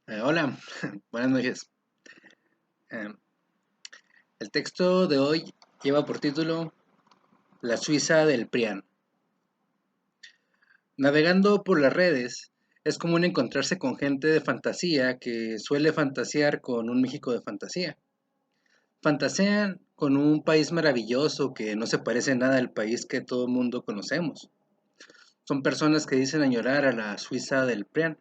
Hola, buenas noches. Eh, el texto de hoy lleva por título La Suiza del Prián. Navegando por las redes, es común encontrarse con gente de fantasía que suele fantasear con un México de fantasía. Fantasean con un país maravilloso que no se parece nada al país que todo el mundo conocemos. Son personas que dicen añorar a la Suiza del Prián.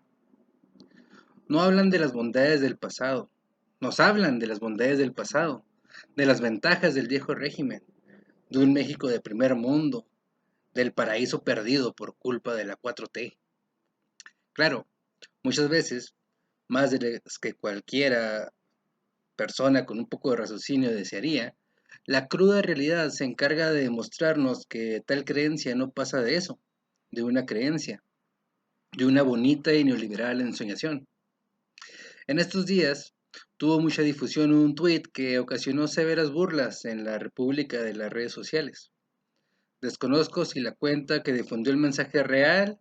No hablan de las bondades del pasado, nos hablan de las bondades del pasado, de las ventajas del viejo régimen, de un México de primer mundo, del paraíso perdido por culpa de la 4T. Claro, muchas veces, más de las que cualquiera persona con un poco de raciocinio desearía, la cruda realidad se encarga de demostrarnos que tal creencia no pasa de eso, de una creencia, de una bonita y neoliberal ensoñación. En estos días tuvo mucha difusión un tuit que ocasionó severas burlas en la República de las redes sociales. Desconozco si la cuenta que difundió el mensaje es real,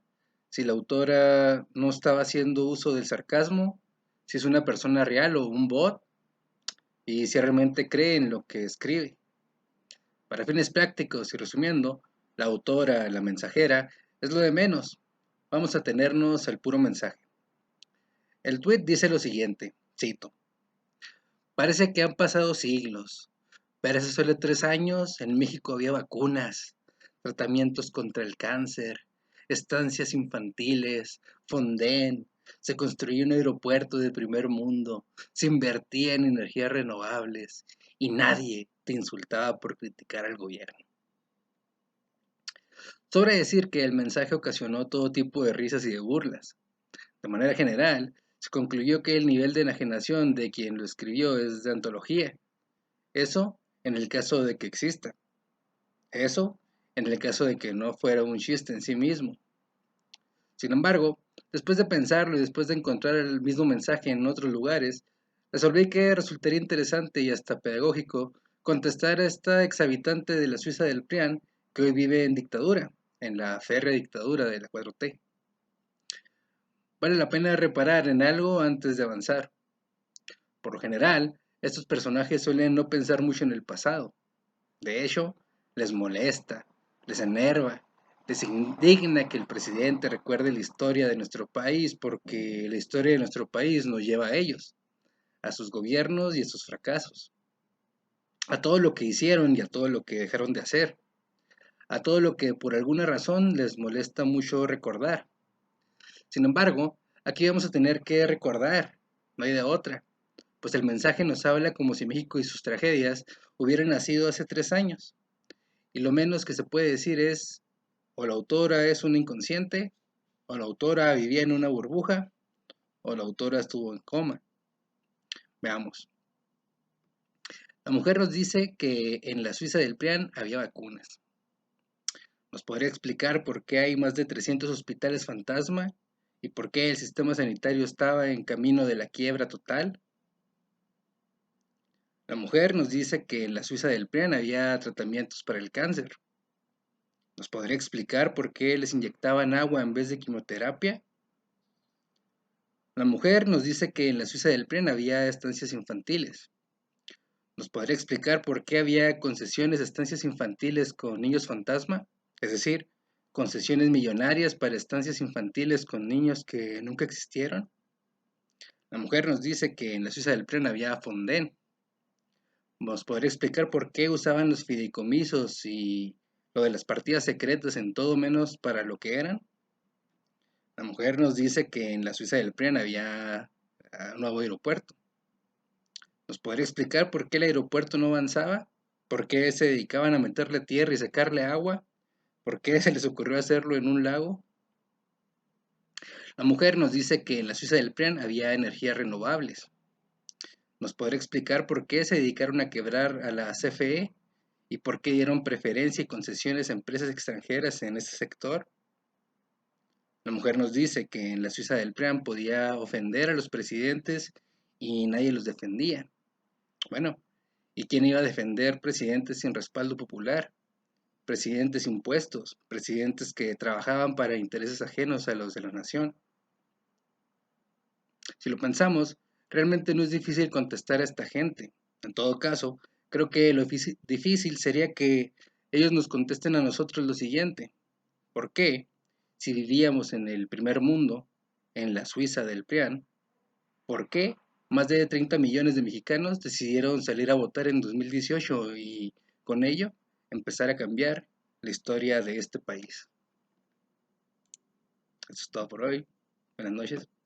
si la autora no estaba haciendo uso del sarcasmo, si es una persona real o un bot, y si realmente cree en lo que escribe. Para fines prácticos y resumiendo, la autora, la mensajera, es lo de menos. Vamos a tenernos al puro mensaje. El tweet dice lo siguiente, cito, parece que han pasado siglos, pero hace solo 3 años en México había vacunas, tratamientos contra el cáncer, estancias infantiles, Fonden, se construyó un aeropuerto de primer mundo, se invertía en energías renovables y nadie te insultaba por criticar al gobierno. Sobra decir que el mensaje ocasionó todo tipo de risas y de burlas. De manera general, se concluyó que el nivel de enajenación de quien lo escribió es de antología. Eso en el caso de que exista. Eso en el caso de que no fuera un chiste en sí mismo. Sin embargo, después de pensarlo y después de encontrar el mismo mensaje en otros lugares, resolví que resultaría interesante y hasta pedagógico contestar a esta exhabitante de la Suiza del Prián que hoy vive en dictadura, en la férrea dictadura de la 4T. Vale la pena reparar en algo antes de avanzar. Por lo general, estos personajes suelen no pensar mucho en el pasado. De hecho, les molesta, les enerva, les indigna que el presidente recuerde la historia de nuestro país porque la historia de nuestro país nos lleva a ellos, a sus gobiernos y a sus fracasos, a todo lo que hicieron y a todo lo que dejaron de hacer, a todo lo que por alguna razón les molesta mucho recordar. Sin embargo, aquí vamos a tener que recordar, no hay de otra, pues el mensaje nos habla como si México y sus tragedias hubieran nacido hace 3 años. Y lo menos que se puede decir es, o la autora es una inconsciente, o la autora vivía en una burbuja, o la autora estuvo en coma. Veamos. La mujer nos dice que en la Suiza del Prián había vacunas. ¿Nos podría explicar por qué hay más de 300 hospitales fantasma y por qué el sistema sanitario estaba en camino de la quiebra total? La mujer nos dice que en la Suiza del Prián había tratamientos para el cáncer. ¿Nos podría explicar por qué les inyectaban agua en vez de quimioterapia? La mujer nos dice que en la Suiza del Prián había estancias infantiles. ¿Nos podría explicar por qué había concesiones de estancias infantiles con niños fantasma? Es decir, concesiones millonarias para estancias infantiles con niños que nunca existieron. La mujer nos dice que en la Suiza del Prián había Fonden. ¿Nos podría explicar por qué usaban los fideicomisos y lo de las partidas secretas en todo menos para lo que eran? La mujer nos dice que en la Suiza del Prián había un nuevo aeropuerto. ¿Nos podría explicar por qué el aeropuerto no avanzaba? ¿Por qué se dedicaban a meterle tierra y sacarle agua? ¿Por qué se les ocurrió hacerlo en un lago? La mujer nos dice que en la Suiza del Prián había energías renovables. ¿Nos podría explicar por qué se dedicaron a quebrar a la CFE y por qué dieron preferencia y concesiones a empresas extranjeras en ese sector? La mujer nos dice que en la Suiza del Prián podía ofender a los presidentes y nadie los defendía. Bueno, ¿y quién iba a defender presidentes sin respaldo popular? Presidentes impuestos, presidentes que trabajaban para intereses ajenos a los de la nación. Si lo pensamos, realmente no es difícil contestar a esta gente. En todo caso, creo que lo difícil sería que ellos nos contesten a nosotros lo siguiente. ¿Por qué? Si vivíamos en el primer mundo, en la Suiza del PRIAN, ¿por qué más de 30 millones de mexicanos decidieron salir a votar en 2018 y con ello empezar a cambiar la historia de este país? Eso es todo por hoy. Buenas noches.